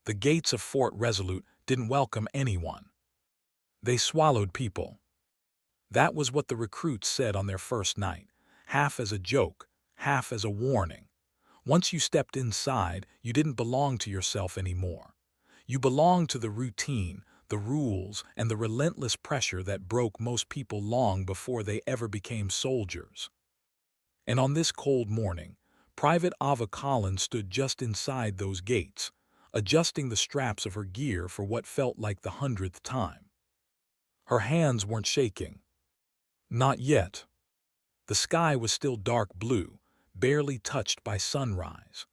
The gates of Fort Resolute didn't welcome anyone. They swallowed people. That was what the recruits said on their first night, half as a joke, half as a warning. Once you stepped inside, you didn't belong to yourself anymore. You belonged to the routine, the rules, and the relentless pressure that broke most people long before they ever became soldiers. And on this cold morning, Private Ava Collins stood just inside those gates, adjusting the straps of her gear for what felt like the 100th time. Her hands weren't shaking. Not yet. The sky was still dark blue, barely touched by sunrise.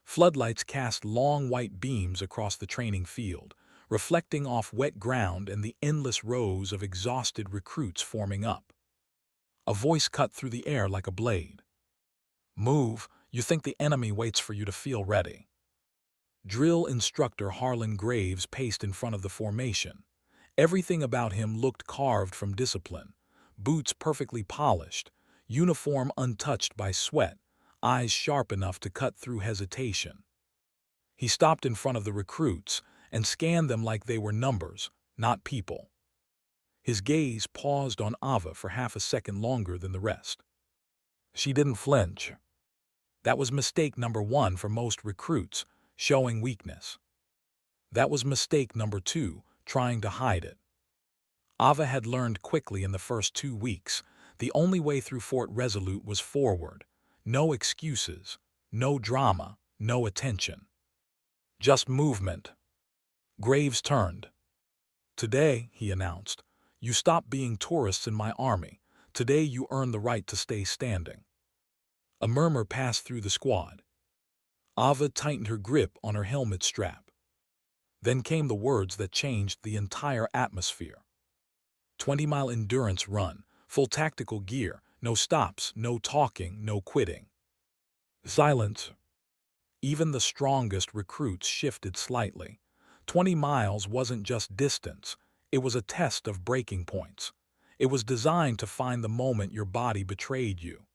Floodlights cast long white beams across the training field, reflecting off wet ground and the endless rows of exhausted recruits forming up. A voice cut through the air like a blade. "Move, you think the enemy waits for you to feel ready." Drill instructor Harlan Graves paced in front of the formation. Everything about him looked carved from discipline. Boots perfectly polished, uniform untouched by sweat, eyes sharp enough to cut through hesitation. He stopped in front of the recruits and scanned them like they were numbers, not people. His gaze paused on Ava for half a second longer than the rest. She didn't flinch. That was mistake number one for most recruits, showing weakness. That was mistake number two, trying to hide it. Ava had learned quickly in the first 2 weeks, the only way through Fort Resolute was forward. No excuses, no drama, no attention. Just movement. Graves turned. "Today," he announced, "you stop being tourists in my army. Today you earn the right to stay standing." A murmur passed through the squad. Ava tightened her grip on her helmet strap. Then came the words that changed the entire atmosphere. 20-mile endurance run, full tactical gear, no stops, no talking, no quitting. Silence. Even the strongest recruits shifted slightly. 20 miles wasn't just distance, it was a test of breaking points. It was designed to find the moment your body betrayed you.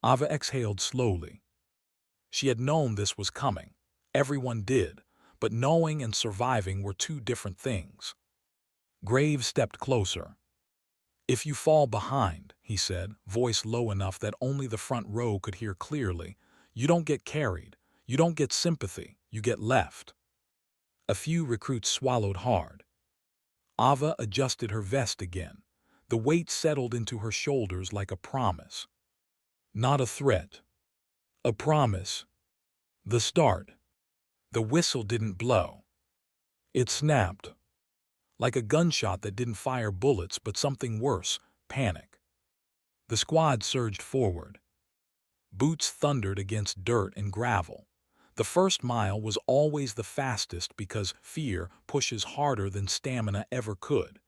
Ava exhaled slowly. She had known this was coming. Everyone did, but knowing and surviving were two different things. Graves stepped closer. "If you fall behind," he said, voice low enough that only the front row could hear clearly, "you don't get carried, you don't get sympathy, you get left." A few recruits swallowed hard. Ava adjusted her vest again. The weight settled into her shoulders like a promise. Not a threat. A promise. The start. The whistle didn't blow. It snapped. Like a gunshot that didn't fire bullets but something worse, panic. The squad surged forward. Boots thundered against dirt and gravel. The first mile was always the fastest because fear pushes harder than stamina ever could.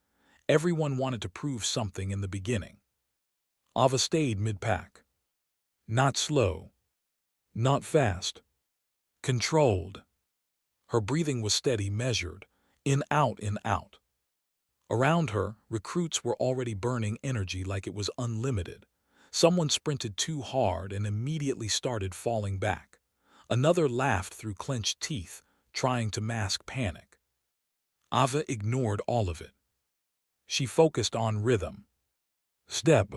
Everyone wanted to prove something in the beginning. Ava stayed mid-pack. Not slow. Not fast. Controlled. Her breathing was steady, measured, in, out, in, out. Around her, recruits were already burning energy like it was unlimited. Someone sprinted too hard and immediately started falling back. Another laughed through clenched teeth, trying to mask panic. Ava ignored all of it. She focused on rhythm. Step.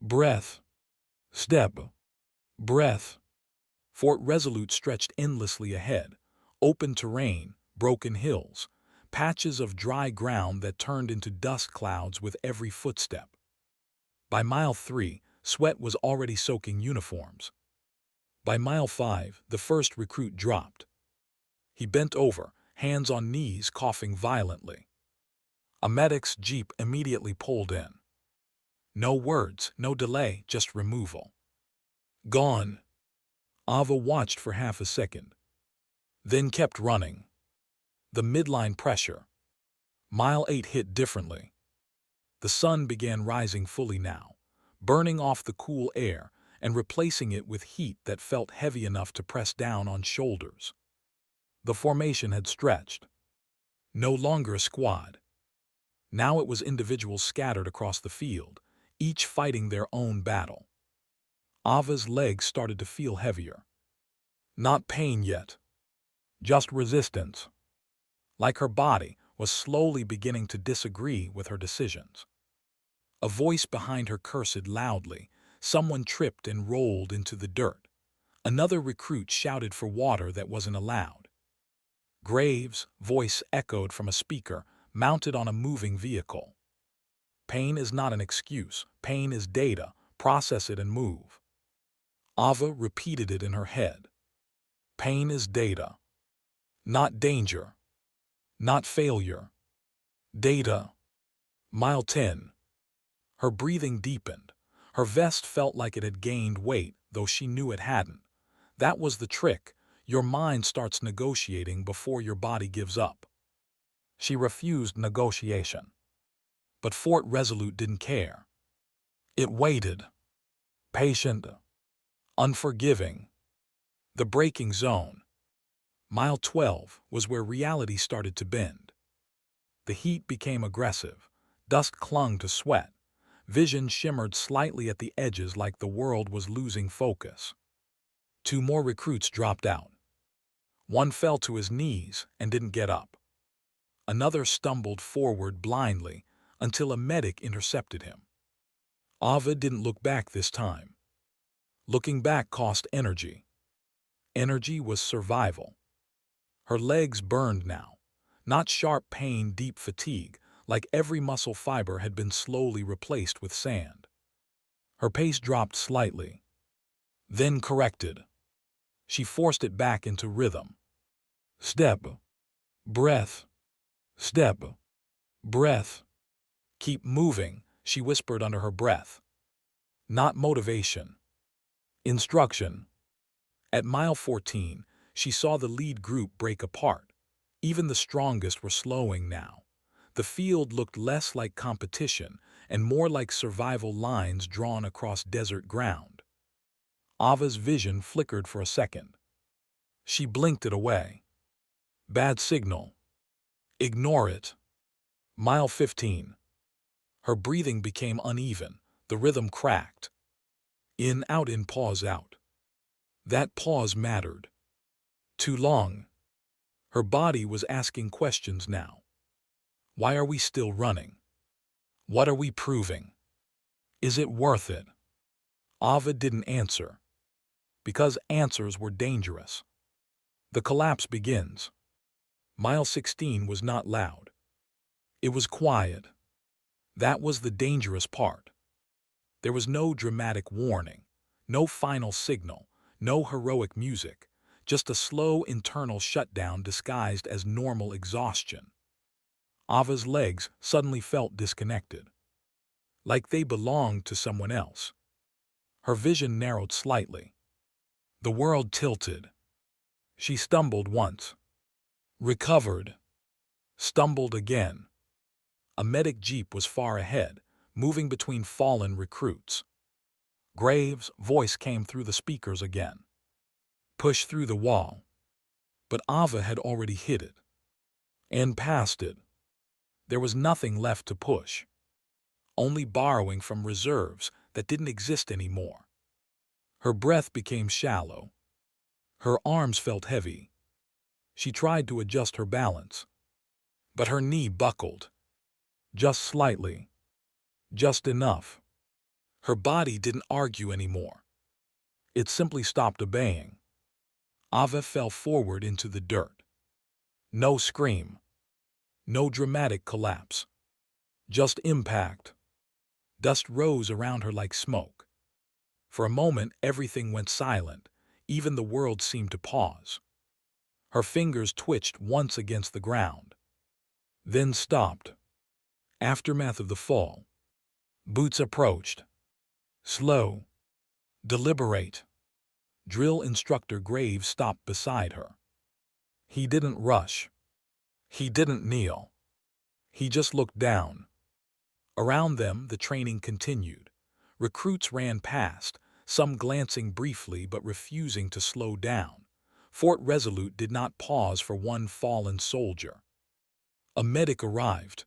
Breath. Step. Breath. Fort Resolute stretched endlessly ahead. Open terrain, broken hills, patches of dry ground that turned into dust clouds with every footstep. By mile 3, sweat was already soaking uniforms. By mile 5, the first recruit dropped. He bent over, hands on knees, coughing violently. A medic's jeep immediately pulled in. No words, no delay, just removal. Gone. Ava watched for half a second, then kept running. The midline pressure. Mile 8 hit differently. The sun began rising fully now, burning off the cool air and replacing it with heat that felt heavy enough to press down on shoulders. The formation had stretched. No longer a squad. Now it was individuals scattered across the field, each fighting their own battle. Ava's legs started to feel heavier. Not pain yet. just resistance. Like her body was slowly beginning to disagree with her decisions. A voice behind her cursed loudly. Someone tripped and rolled into the dirt. Another recruit shouted for water that wasn't allowed. Graves' voice echoed from a speaker mounted on a moving vehicle. Pain is not an excuse. Pain is data. Process it and move. Ava repeated it in her head. Pain is data. Not danger. Not failure. Data. Mile 10. Her breathing deepened. Her vest felt like it had gained weight, though she knew it hadn't. That was the trick. Your mind starts negotiating before your body gives up. She refused negotiation. But Fort Resolute didn't care. It waited. Patient. Unforgiving. The braking zone. Mile 12 was where reality started to bend. The heat became aggressive. Dust clung to sweat. Vision shimmered slightly at the edges like the world was losing focus. 2 more recruits dropped out. One fell to his knees and didn't get up. Another stumbled forward blindly until a medic intercepted him. Ava didn't look back this time. Looking back cost energy. Energy was survival. Her legs burned now. Not sharp pain, deep fatigue, like every muscle fiber had been slowly replaced with sand. Her pace dropped slightly, then corrected. She forced it back into rhythm. Step, breath, step, breath. Keep moving, she whispered under her breath. Not motivation. Instruction. At mile 14, she saw the lead group break apart. Even the strongest were slowing now. The field looked less like competition and more like survival lines drawn across desert ground. Ava's vision flickered for a second. She blinked it away. Bad signal. Ignore it. Mile 15. Her breathing became uneven. The rhythm cracked. In, pause, out. That pause mattered. Too long. Her body was asking questions now. Why are we still running? What are we proving? Is it worth it? Ava didn't answer. Because answers were dangerous. The collapse begins. Mile 16 was not loud. It was quiet. That was the dangerous part. There was no dramatic warning, no final signal, no heroic music, just a slow internal shutdown disguised as normal exhaustion. Ava's legs suddenly felt disconnected, like they belonged to someone else. Her vision narrowed slightly. The world tilted. She stumbled once, recovered, stumbled again. A medic jeep was far ahead, moving between fallen recruits. Graves' voice came through the speakers again. Push through the wall. But Ava had already hit it. And past it. There was nothing left to push. Only borrowing from reserves that didn't exist anymore. Her breath became shallow. Her arms felt heavy. She tried to adjust her balance. But her knee buckled. Just slightly. Just enough. Her body didn't argue anymore. It simply stopped obeying. Ava fell forward into the dirt. No scream. No dramatic collapse. Just impact. Dust rose around her like smoke. For a moment, everything went silent. Even the world seemed to pause. Her fingers twitched once against the ground. Then stopped. Aftermath of the fall. Boots approached. Slow. Deliberate. Drill instructor Graves stopped beside her. He didn't rush. He didn't kneel. He just looked down. Around them, the training continued. Recruits ran past, some glancing briefly but refusing to slow down. Fort Resolute did not pause for one fallen soldier. A medic arrived.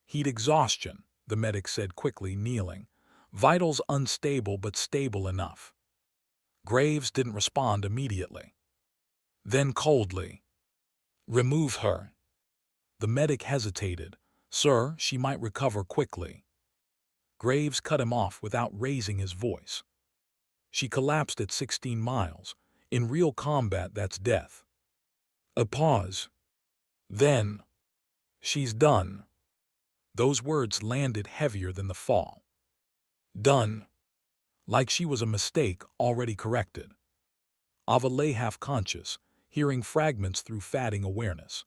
Heat exhaustion, the medic said quickly, kneeling. Vitals unstable but stable enough. Graves didn't respond immediately. Then coldly, Remove her. The medic hesitated. Sir, she might recover quickly. Graves cut him off without raising his voice. She collapsed at 16 miles. In real combat, that's death. A pause. Then, she's done. Those words landed heavier than the fall. Done. Like she was a mistake already corrected. Ava lay half-conscious, hearing fragments through fading awareness.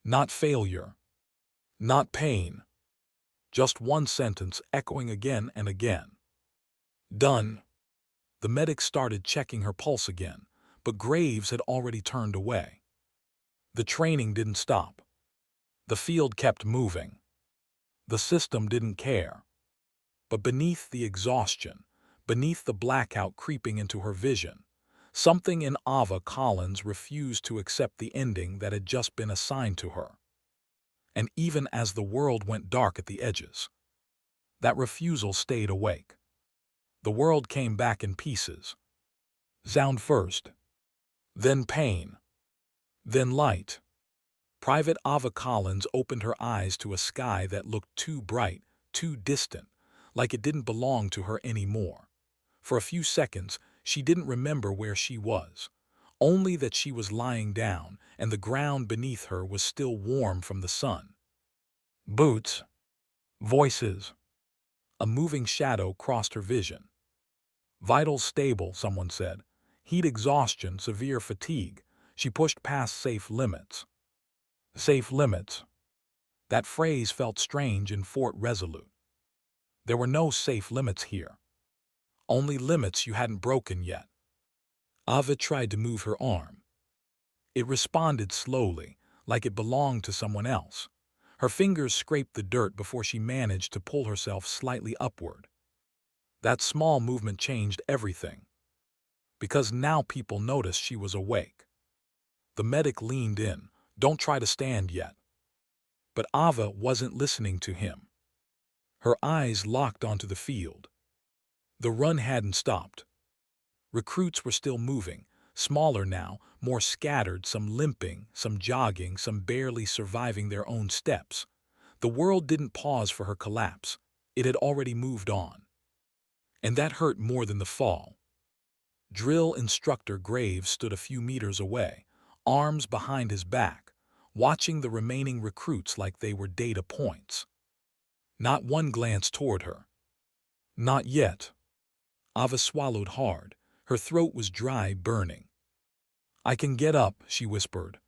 Not failure. Not pain. Just one sentence echoing again and again. Done. The medic started checking her pulse again, but Graves had already turned away. The training didn't stop. The field kept moving. The system didn't care. But beneath the exhaustion, beneath the blackout creeping into her vision, something in Ava Collins refused to accept the ending that had just been assigned to her. And even as the world went dark at the edges, that refusal stayed awake. The world came back in pieces. Sound first, then pain, then light. Private Ava Collins opened her eyes to a sky that looked too bright, too distant, like it didn't belong to her anymore. For a few seconds, she didn't remember where she was, only that she was lying down and the ground beneath her was still warm from the sun. Boots. Voices. A moving shadow crossed her vision. Vitals stable, someone said. Heat exhaustion, severe fatigue. She pushed past safe limits. Safe limits. That phrase felt strange in Fort Resolute. There were no safe limits here. Only limits you hadn't broken yet. Ava tried to move her arm. It responded slowly, like it belonged to someone else. Her fingers scraped the dirt before she managed to pull herself slightly upward. That small movement changed everything. Because now people noticed she was awake. The medic leaned in. Don't try to stand yet. But Ava wasn't listening to him. Her eyes locked onto the field. The run hadn't stopped. Recruits were still moving, smaller now, more scattered, some limping, some jogging, some barely surviving their own steps. The world didn't pause for her collapse. It had already moved on. And that hurt more than the fall. Drill instructor Graves stood a few meters away, arms behind his back, watching the remaining recruits like they were data points. Not one glance toward her. Not yet. Ava swallowed hard. Her throat was dry, burning. I can get up, she whispered.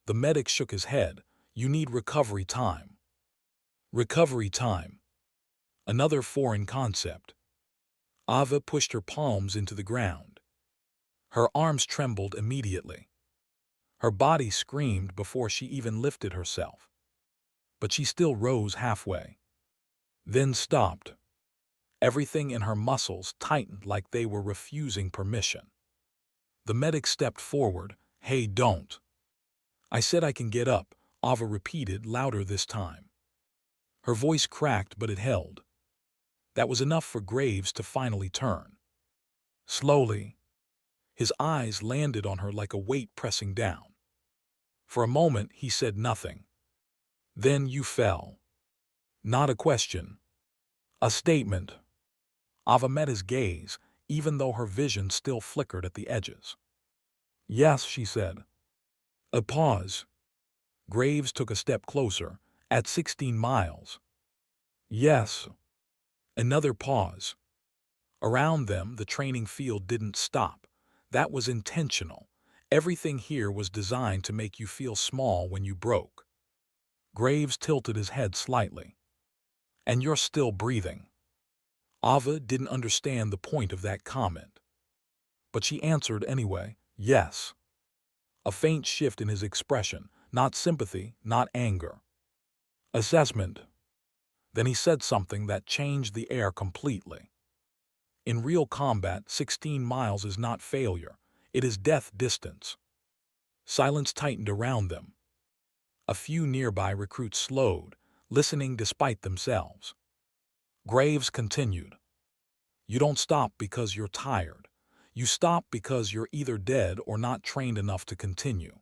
The medic shook his head. You need recovery time. Recovery time. Another foreign concept. Ava pushed her palms into the ground. Her arms trembled immediately. Her body screamed before she even lifted herself. But she still rose halfway. Then stopped. Everything in her muscles tightened like they were refusing permission. The medic stepped forward. Hey, don't. I said I can get up, Ava repeated, louder this time. Her voice cracked, but it held. That was enough for Graves to finally turn. Slowly, his eyes landed on her like a weight pressing down. For a moment, he said nothing. Then you fell. Not a question. A statement. Ava met his gaze, even though her vision still flickered at the edges. Yes, she said. A pause. Graves took a step closer, at 16 miles. Yes. Another pause. Around them, the training field didn't stop. That was intentional. Everything here was designed to make you feel small when you broke. Graves tilted his head slightly. And you're still breathing. Ava didn't understand the point of that comment. But she answered anyway, yes. A faint shift in his expression, not sympathy, not anger. Assessment. Then he said something that changed the air completely. In real combat, 16 miles is not failure. It is death distance. Silence tightened around them. A few nearby recruits slowed, listening despite themselves. Graves continued. You don't stop because you're tired. You stop because you're either dead or not trained enough to continue.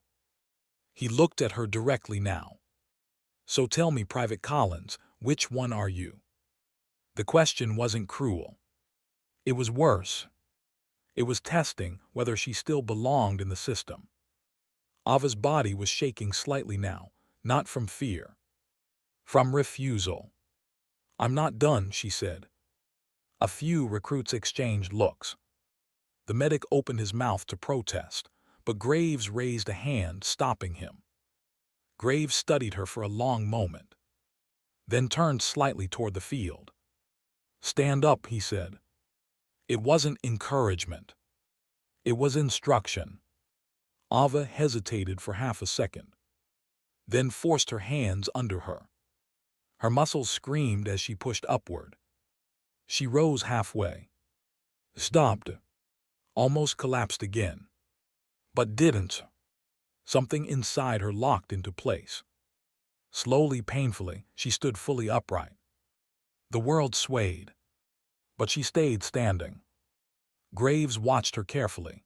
He looked at her directly now. So tell me, Private Collins, which one are you? The question wasn't cruel. It was worse. It was testing whether she still belonged in the system. Ava's body was shaking slightly now, not from fear. From refusal. I'm not done, she said. A few recruits exchanged looks. The medic opened his mouth to protest, but Graves raised a hand, stopping him. Graves studied her for a long moment, then turned slightly toward the field. Stand up, he said. It wasn't encouragement. It was instruction. Ava hesitated for half a second, then forced her hands under her. Her muscles screamed as she pushed upward. She rose halfway, stopped, almost collapsed again, but didn't. Something inside her locked into place. Slowly, painfully, she stood fully upright. The world swayed, but she stayed standing. Graves watched her carefully,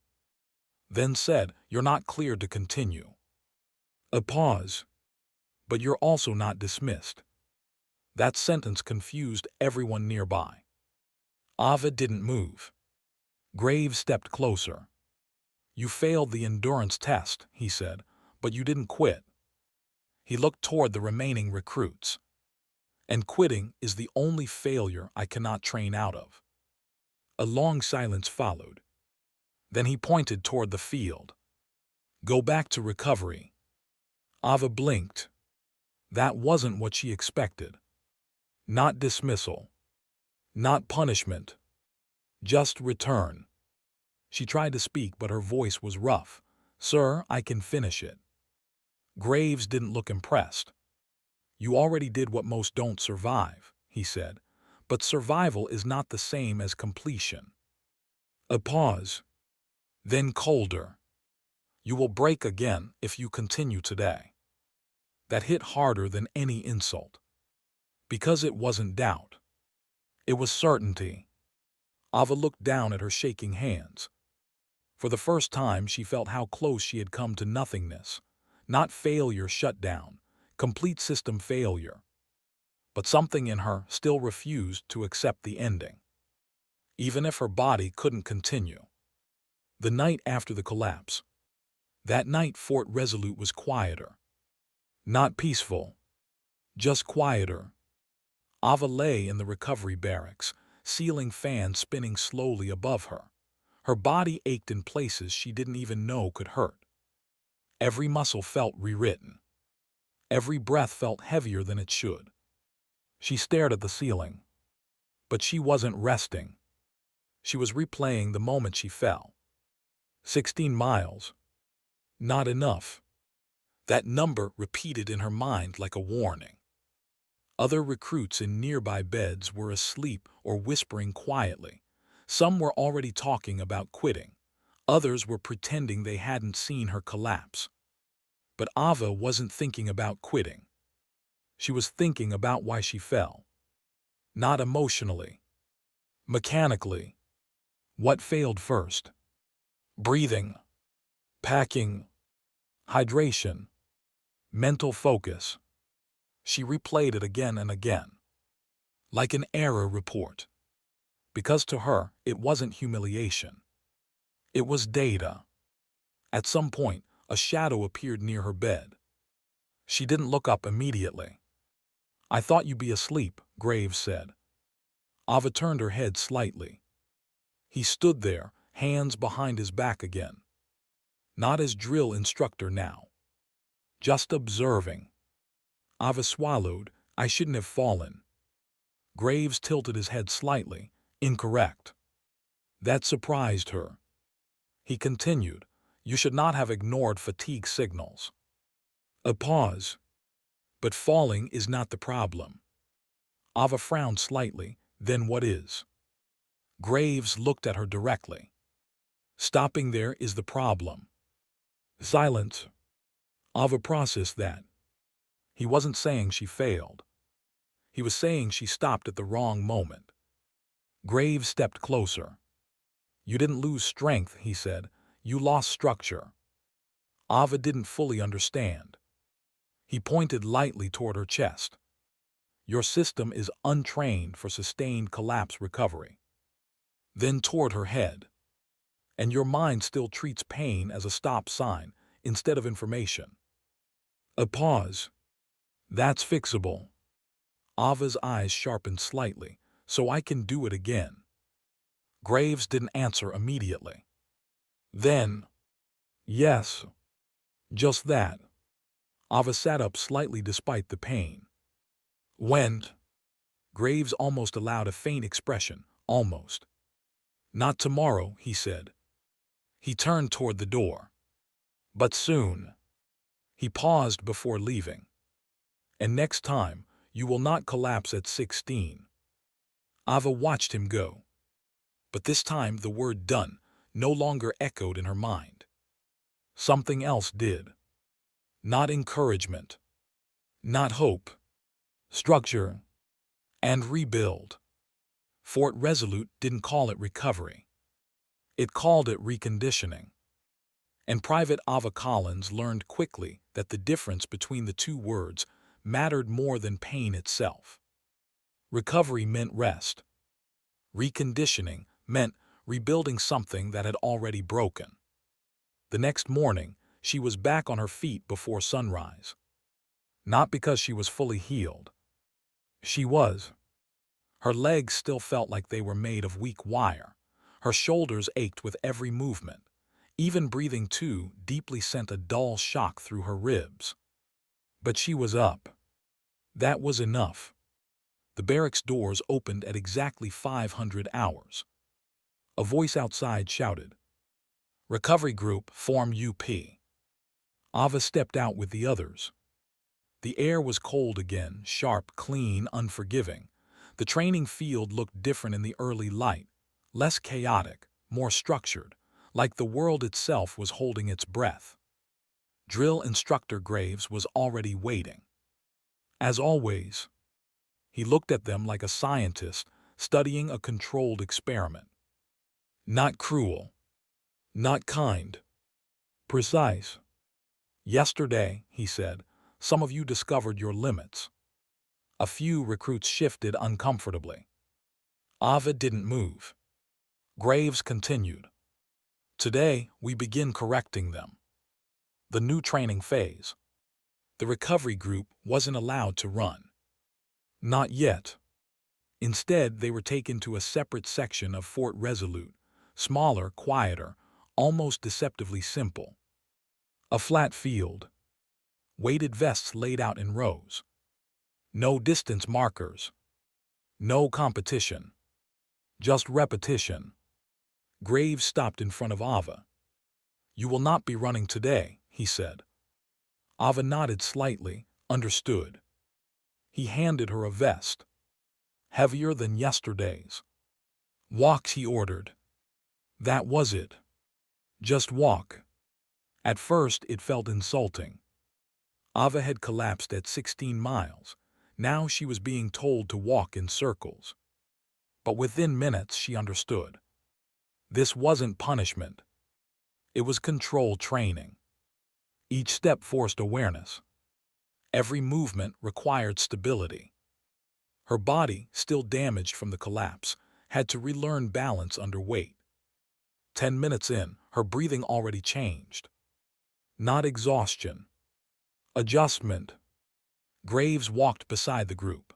then said, "You're not cleared to continue." A pause. "But you're also not dismissed." That sentence confused everyone nearby. Ava didn't move. Graves stepped closer. "You failed the endurance test," he said, "but you didn't quit." He looked toward the remaining recruits. "And quitting is the only failure I cannot train out of." A long silence followed. Then he pointed toward the field. "Go back to recovery." Ava blinked. That wasn't what she expected. Not dismissal. Not punishment. Just return. She tried to speak, but her voice was rough. "Sir, I can finish it." Graves didn't look impressed. "You already did what most don't survive," he said, "but survival is not the same as completion." A pause. Then colder. "You will break again if you continue today." That hit harder than any insult. Because it wasn't doubt. It was certainty. Ava looked down at her shaking hands. For the first time, she felt how close she had come to nothingness. Not failure shut down, complete system failure. But something in her still refused to accept the ending, even if her body couldn't continue. The night after the collapse. That night, Fort Resolute was quieter. Not peaceful, just quieter. Ava lay in the recovery barracks, ceiling fan spinning slowly above her. Her body ached in places she didn't even know could hurt. Every muscle felt rewritten. Every breath felt heavier than it should. She stared at the ceiling. But she wasn't resting. She was replaying the moment she fell. 16 miles. Not enough. That number repeated in her mind like a warning. Other recruits in nearby beds were asleep or whispering quietly. Some were already talking about quitting. Others were pretending they hadn't seen her collapse. But Ava wasn't thinking about quitting. She was thinking about why she fell. Not emotionally. Mechanically. What failed first? Breathing. Packing. Hydration. Mental focus. She replayed it again and again. Like an error report. Because to her, it wasn't humiliation. It was data. At some point, a shadow appeared near her bed. She didn't look up immediately. "I thought you'd be asleep," Graves said. Ava turned her head slightly. He stood there, hands behind his back again. Not as drill instructor now. Just observing. Ava swallowed. "I shouldn't have fallen." Graves tilted his head slightly. "Incorrect." That surprised her. He continued, "You should not have ignored fatigue signals." A pause. "But falling is not the problem." Ava frowned slightly. "Then what is?" Graves looked at her directly. "Stopping there is the problem." Silence. Ava processed that. He wasn't saying she failed. He was saying she stopped at the wrong moment. Graves stepped closer. "You didn't lose strength," he said. "You lost structure." Ava didn't fully understand. He pointed lightly toward her chest. Your system is untrained for sustained collapse recovery. Then toward her head. And your mind still treats pain as a stop sign instead of information. A pause. That's fixable. Ava's eyes sharpened slightly, so I can do it again. Graves didn't answer immediately. Then, yes, just that. Ava sat up slightly despite the pain. When? Graves almost allowed a faint expression, almost. Not tomorrow, he said. He turned toward the door. But soon. He paused before leaving. And next time, you will not collapse at 16. Ava watched him go. But this time the word done no longer echoed in her mind. Something else did. Not encouragement. Not hope. Structure. And rebuild. Fort Resolute didn't call it recovery. It called it reconditioning. And Private Ava Collins learned quickly that the difference between the two words mattered more than pain itself. Recovery meant rest. Reconditioning meant rebuilding something that had already broken. The next morning, she was back on her feet before sunrise. Not because she was fully healed. She was. Her legs still felt like they were made of weak wire. Her shoulders ached with every movement. Even breathing too deeply sent a dull shock through her ribs. But she was up. That was enough. The barracks doors opened at exactly 500 hours. A voice outside shouted, "Recovery Group, form UP." Ava stepped out with the others. The air was cold again, sharp, clean, unforgiving. The training field looked different in the early light, less chaotic, more structured, like the world itself was holding its breath. Drill Instructor Graves was already waiting. As always, he looked at them like a scientist studying a controlled experiment. Not cruel. Not kind. Precise. Yesterday, he said, some of you discovered your limits. A few recruits shifted uncomfortably. Ava didn't move. Graves continued. Today, we begin correcting them. The new training phase. The recovery group wasn't allowed to run. Not yet. Instead, they were taken to a separate section of Fort Resolute, smaller, quieter, almost deceptively simple. A flat field. Weighted vests laid out in rows. No distance markers. No competition. Just repetition. Graves stopped in front of Ava. You will not be running today, he said. Ava nodded slightly, understood. He handed her a vest. Heavier than yesterday's. Walk, he ordered. That was it. Just walk. At first, it felt insulting. Ava had collapsed at 16 miles. Now she was being told to walk in circles. But within minutes, she understood. This wasn't punishment. It was control training. Each step forced awareness. Every movement required stability. Her body, still damaged from the collapse, had to relearn balance under weight. 10 minutes in, her breathing already changed. Not exhaustion. Adjustment. Graves walked beside the group.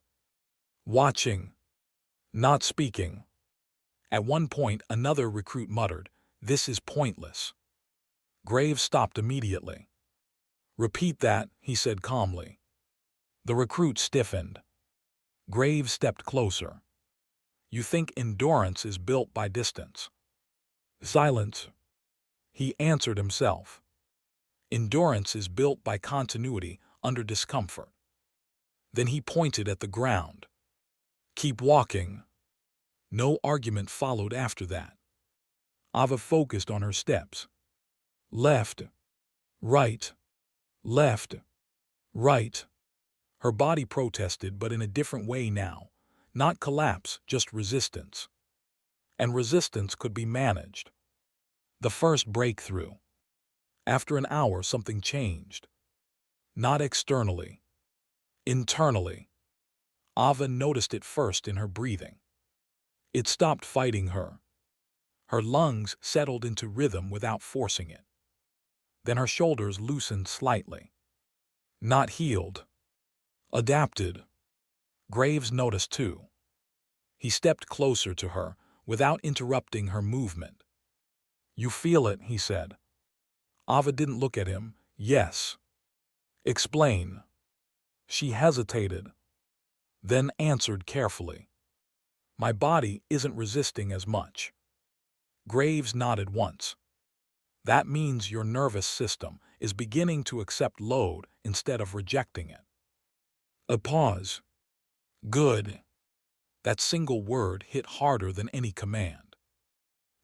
Watching. Not speaking. At one point, another recruit muttered, "This is pointless." Graves stopped immediately. "Repeat that," he said calmly. The recruit stiffened. Graves stepped closer. "You think endurance is built by distance." Silence. He answered himself. Endurance is built by continuity under discomfort. Then he pointed at the ground. "Keep walking." No argument followed after that. Ava focused on her steps. Left. Right. Left. Right. Her body protested, but in a different way now. Not collapse, just resistance. And resistance could be managed. The first breakthrough. After an hour, something changed. Not externally. Internally. Ava noticed it first in her breathing. It stopped fighting her. Her lungs settled into rhythm without forcing it. Then her shoulders loosened slightly. Not healed. Adapted. Graves noticed too. He stepped closer to her without interrupting her movement. "You feel it," he said. Ava didn't look at him. "Yes." "Explain." She hesitated, then answered carefully. "My body isn't resisting as much." Graves nodded once. "That means your nervous system is beginning to accept load instead of rejecting it." A pause. "Good." That single word hit harder than any command.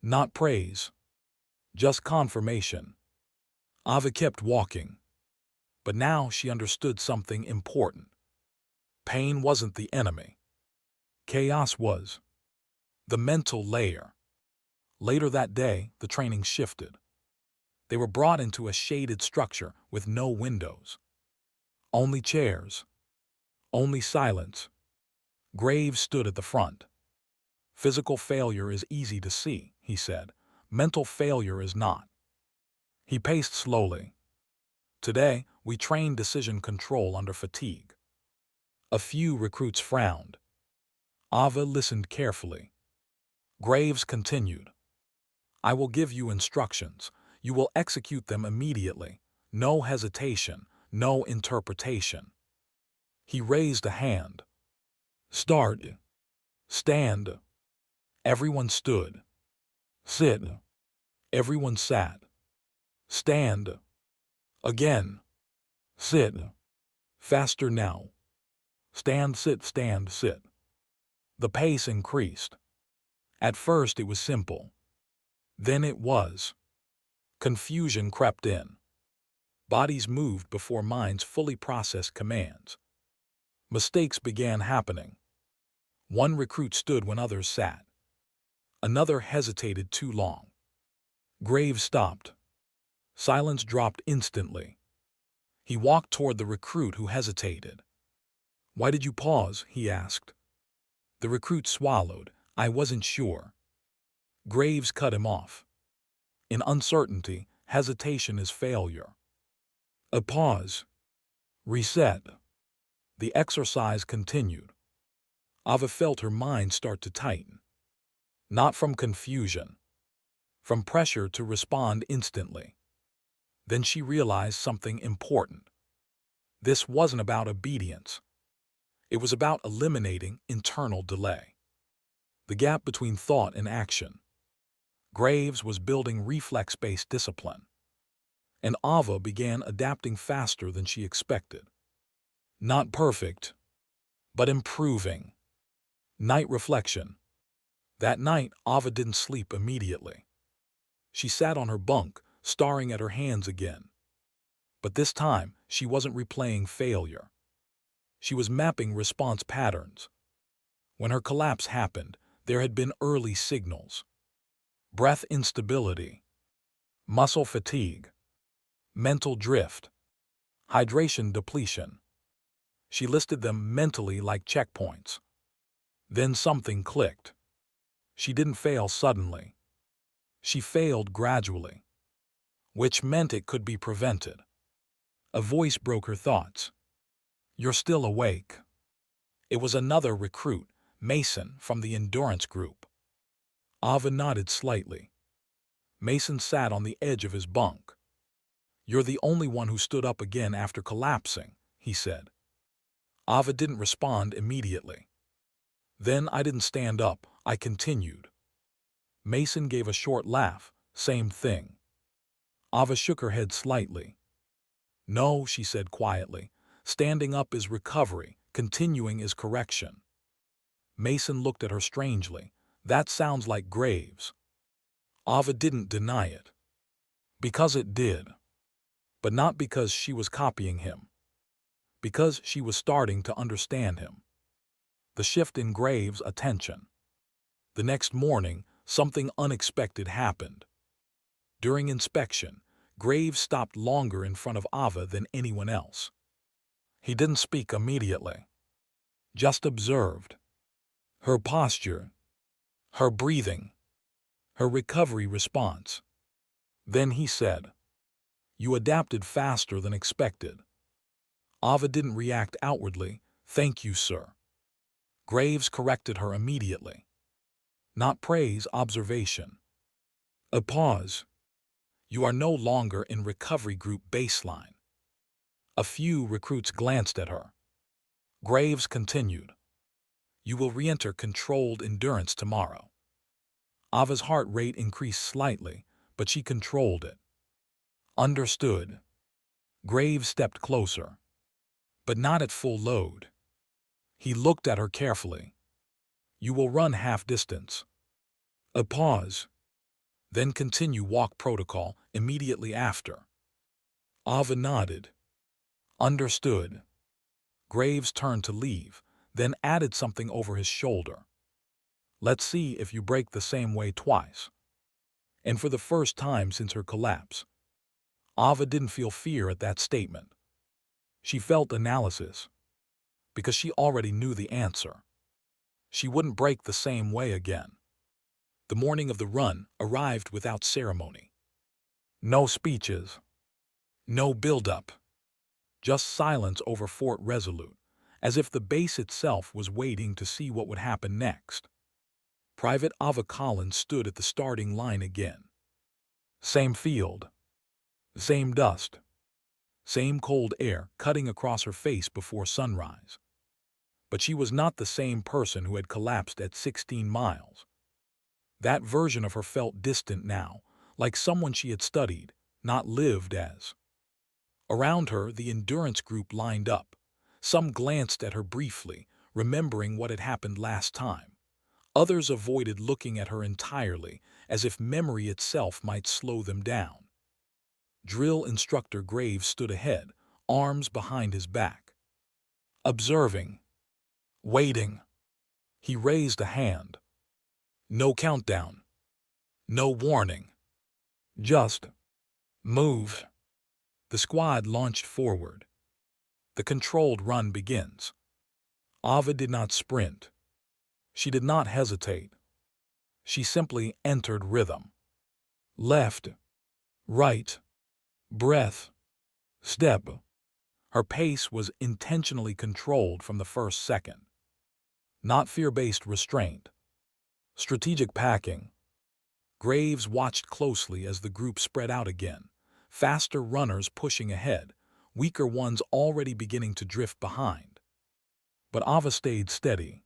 Not praise, just confirmation. Ava kept walking, but now she understood something important. Pain wasn't the enemy. Chaos was. The mental layer. Later that day, the training shifted. They were brought into a shaded structure with no windows. Only chairs. Only silence. Graves stood at the front. "Physical failure is easy to see," he said. "Mental failure is not." He paced slowly. "Today, we train decision control under fatigue." A few recruits frowned. Ava listened carefully. Graves continued. "I will give you instructions. You will execute them immediately. No hesitation, no interpretation." He raised a hand. "Start." "Stand." Everyone stood. "Sit." Everyone sat. "Stand." Again. "Sit." Faster now. "Stand, sit, stand, sit." The pace increased. At first it was simple. Then it was. Confusion crept in. Bodies moved before minds fully processed commands. Mistakes began happening. One recruit stood when others sat. Another hesitated too long. Graves stopped. Silence dropped instantly. He walked toward the recruit who hesitated. "Why did you pause?" he asked. The recruit swallowed. "I wasn't sure." Graves cut him off. "In uncertainty, hesitation is failure." A pause. Reset. The exercise continued. Ava felt her mind start to tighten. Not from confusion. From pressure to respond instantly. Then she realized something important. This wasn't about obedience. It was about eliminating internal delay. The gap between thought and action. Graves was building reflex-based discipline. And Ava began adapting faster than she expected. Not perfect, but improving. Night reflection. That night, Ava didn't sleep immediately. She sat on her bunk, staring at her hands again. But this time, she wasn't replaying failure. She was mapping response patterns. When her collapse happened, there had been early signals. Breath instability, muscle fatigue, mental drift, hydration depletion. She listed them mentally like checkpoints. Then something clicked. She didn't fail suddenly. She failed gradually, which meant it could be prevented. A voice broke her thoughts. "You're still awake." It was another recruit, Mason, from the endurance group. Ava nodded slightly. Mason sat on the edge of his bunk. "You're the only one who stood up again after collapsing," he said. Ava didn't respond immediately. "Then I didn't stand up," I continued. Mason gave a short laugh. "Same thing." Ava shook her head slightly. "No," she said quietly. "Standing up is recovery, continuing is correction." Mason looked at her strangely. "That sounds like Graves." Ava didn't deny it. Because it did. But not because she was copying him. Because she was starting to understand him. The shift in Graves' attention. The next morning, something unexpected happened. During inspection, Graves stopped longer in front of Ava than anyone else. He didn't speak immediately, just observed. Her posture, her breathing, her recovery response. Then he said, "You adapted faster than expected." Ava didn't react outwardly. "Thank you, sir." Graves corrected her immediately. Not praise, observation. A pause. "You are no longer in recovery group baseline." A few recruits glanced at her. Graves continued, "You will re-enter controlled endurance tomorrow." Ava's heart rate increased slightly, but she controlled it. Understood. Graves stepped closer, but not at full load. He looked at her carefully. "You will run half distance." A pause. "Then continue walk protocol immediately after." Ava nodded. Understood. Graves turned to leave, then added something over his shoulder. "Let's see if you break the same way twice." And for the first time since her collapse, Ava didn't feel fear at that statement. She felt analysis, because she already knew the answer. She wouldn't break the same way again. The morning of the run arrived without ceremony. No speeches, no build-up, just silence over Fort Resolute, as if the base itself was waiting to see what would happen next. Private Ava Collins stood at the starting line again. Same field, same dust, same cold air cutting across her face before sunrise. But she was not the same person who had collapsed at 16 miles. That version of her felt distant now, like someone she had studied, not lived as. Around her, the endurance group lined up. Some glanced at her briefly, remembering what had happened last time. Others avoided looking at her entirely, as if memory itself might slow them down. Drill instructor Graves stood ahead, arms behind his back. Observing. Waiting. He raised a hand. No countdown. No warning. Just move. The squad launched forward. The controlled run begins. Ava did not sprint. She did not hesitate. She simply entered rhythm. Left, right, breath, step. Her pace was intentionally controlled from the first second. Not fear-based restraint. Strategic packing. Graves watched closely as the group spread out again, faster runners pushing ahead, weaker ones already beginning to drift behind. But Ava stayed steady.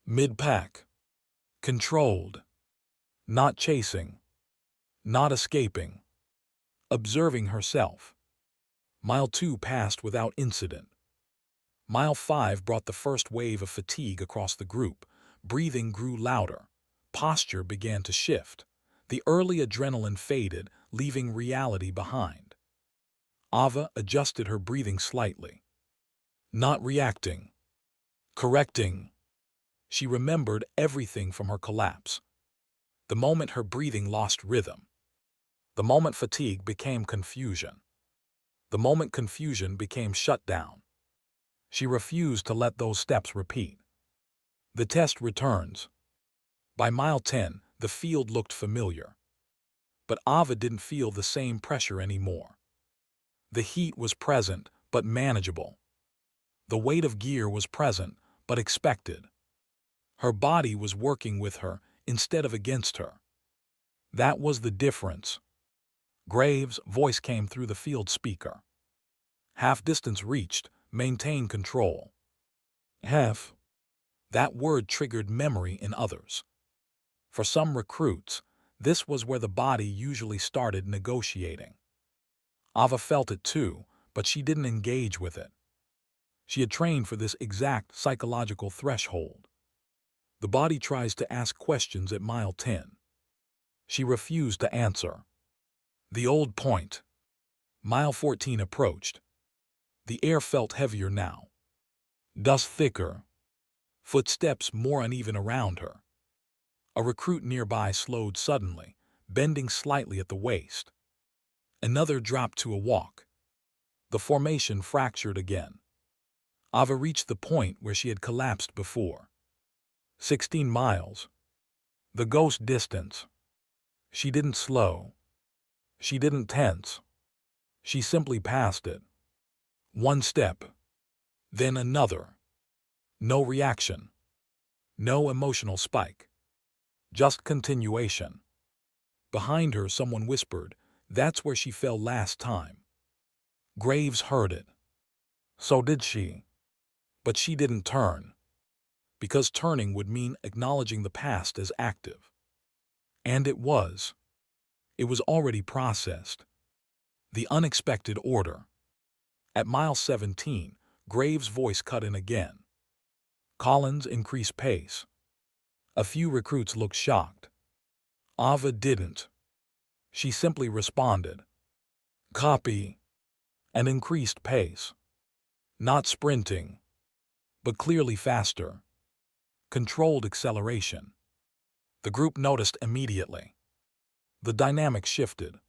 Mid-pack. Controlled. Not chasing. Not escaping. Observing herself. Mile 2 passed without incident. Mile 5 brought the first wave of fatigue across the group. Breathing grew louder. Posture began to shift. The early adrenaline faded, leaving reality behind. Ava adjusted her breathing slightly. Not reacting. Correcting. She remembered everything from her collapse. The moment her breathing lost rhythm. The moment fatigue became confusion. The moment confusion became shutdown. She refused to let those steps repeat. The test returns. By mile 10, the field looked familiar. But Ava didn't feel the same pressure anymore. The heat was present, but manageable. The weight of gear was present, but expected. Her body was working with her instead of against her. That was the difference. Graves' voice came through the field speaker. Half distance reached, maintain control. Half. That word triggered memory in others. For some recruits, this was where the body usually started negotiating. Ava felt it too, but she didn't engage with it. She had trained for this exact psychological threshold. The body tries to ask questions at mile 10. She refused to answer. The old point. Mile 14 approached. The air felt heavier now. Dust thicker. Footsteps more uneven around her. A recruit nearby slowed suddenly, bending slightly at the waist. Another dropped to a walk. The formation fractured again. Ava reached the point where she had collapsed before. 16 miles. The ghost distance. She didn't slow. She didn't tense. She simply passed it. One step. Then another. No reaction. No emotional spike. Just continuation. Behind her, someone whispered, "That's where she fell last time." Graves heard it. So did she. But she didn't turn. Because turning would mean acknowledging the past as active. And it was. It was already processed. The unexpected order. At mile 17, Graves' voice cut in again. Collins increased pace. A few recruits looked shocked. Ava didn't. She simply responded. Copy. And increased pace. Not sprinting, but clearly faster. Controlled acceleration. The group noticed immediately. The dynamic shifted.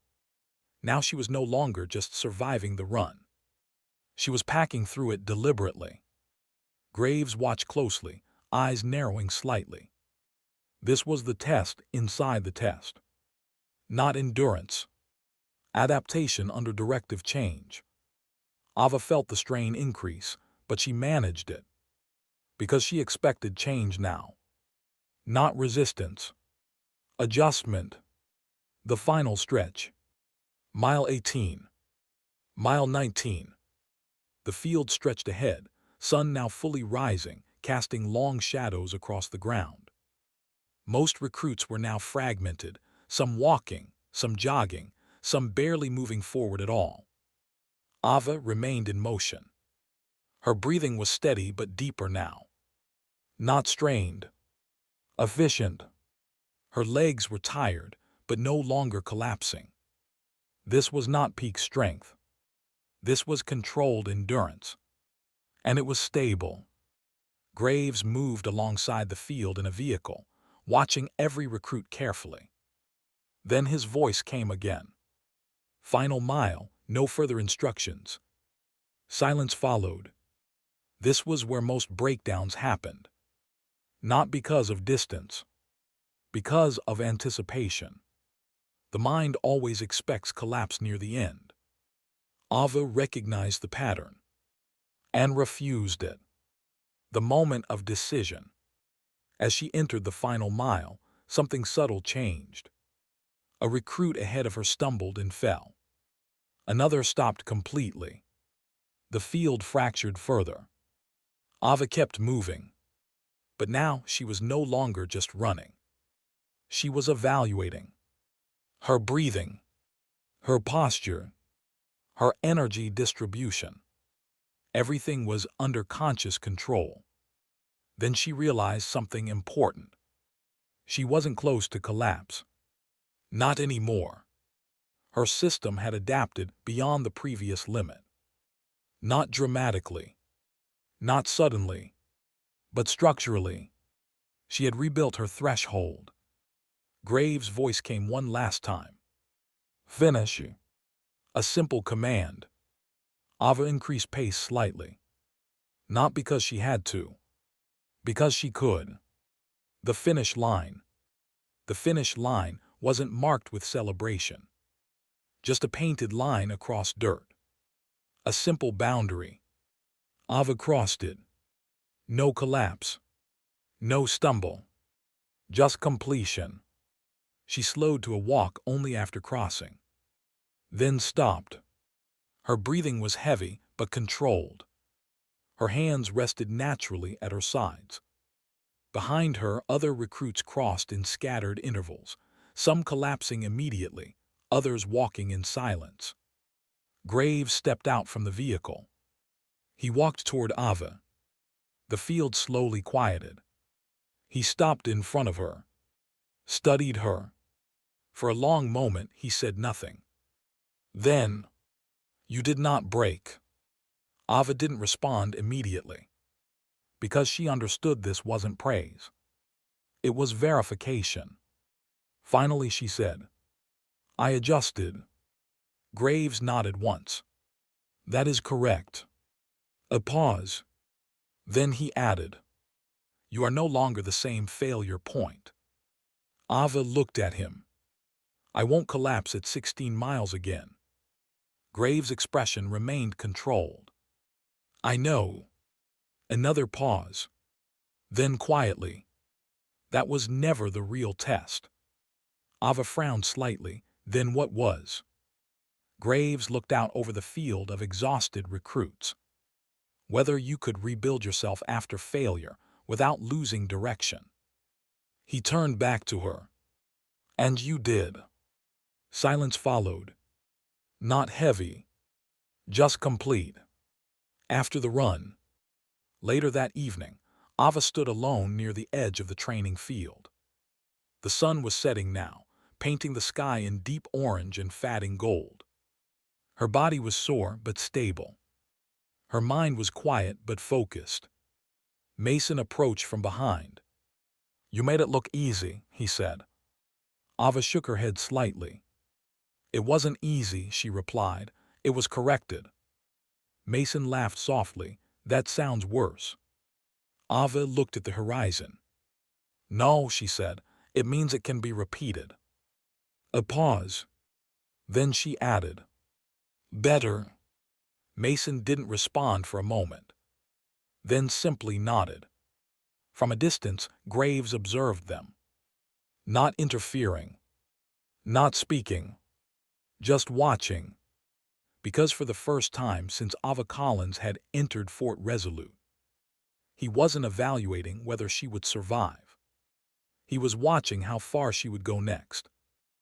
Now she was no longer just surviving the run. She was packing through it deliberately. Graves watched closely, eyes narrowing slightly. This was the test inside the test. Not endurance. Adaptation under directive change. Ava felt the strain increase, but she managed it. Because she expected change now. Not resistance. Adjustment. The final stretch. Mile 18. Mile 19. The field stretched ahead, sun now fully rising, casting long shadows across the ground. Most recruits were now fragmented, some walking, some jogging, some barely moving forward at all. Ava remained in motion. Her breathing was steady but deeper now. Not strained. Efficient. Her legs were tired, but no longer collapsing. This was not peak strength. This was controlled endurance. And it was stable. Graves moved alongside the field in a vehicle, watching every recruit carefully. Then his voice came again. Final mile, no further instructions. Silence followed. This was where most breakdowns happened. Not because of distance. Because of anticipation. The mind always expects collapse near the end. Ava recognized the pattern. And refused it. The moment of decision. As she entered the final mile, something subtle changed. A recruit ahead of her stumbled and fell. Another stopped completely. The field fractured further. Ava kept moving. But now she was no longer just running. She was evaluating. Her breathing. Her posture. Her energy distribution. Everything was under conscious control. Then she realized something important. She wasn't close to collapse. Not anymore. Her system had adapted beyond the previous limit. Not dramatically. Not suddenly. But structurally. She had rebuilt her threshold. Graves' voice came one last time. Finish. A simple command. Ava increased pace slightly. Not because she had to. Because she could. The finish line. The finish line wasn't marked with celebration. Just a painted line across dirt. A simple boundary. Ava crossed it. No collapse. No stumble. Just completion. She slowed to a walk only after crossing. Then stopped. Her breathing was heavy but controlled. Her hands rested naturally at her sides. Behind her, other recruits crossed in scattered intervals, some collapsing immediately, others walking in silence. Graves stepped out from the vehicle. He walked toward Ava. The field slowly quieted. He stopped in front of her. Studied her. For a long moment, he said nothing. Then, "You did not break." Ava didn't respond immediately. Because she understood this wasn't praise. It was verification. Finally, she said, "I adjusted." Graves nodded once. That is correct. A pause. Then he added, You are no longer the same failure point. Ava looked at him. I won't collapse at 16 miles again. Graves' expression remained controlled. I know. Another pause. Then quietly. That was never the real test. Ava frowned slightly. Then what was? Graves looked out over the field of exhausted recruits. Whether you could rebuild yourself after failure without losing direction. He turned back to her. And you did. Silence followed. Not heavy. Just complete. After the run. Later that evening, Ava stood alone near the edge of the training field. The sun was setting now, painting the sky in deep orange and fading gold. Her body was sore but stable. Her mind was quiet but focused. Mason approached from behind. You made it look easy, he said. Ava shook her head slightly. It wasn't easy, she replied. It was corrected. Mason laughed softly. That sounds worse. Ava looked at the horizon. No, she said. It means it can be repeated. A pause. Then she added, Better. Mason didn't respond for a moment. Then simply nodded. From a distance, Graves observed them. Not interfering. Not speaking. Just watching. Because for the first time since Ava Collins had entered Fort Resolute, he wasn't evaluating whether she would survive. He was watching how far she would go next.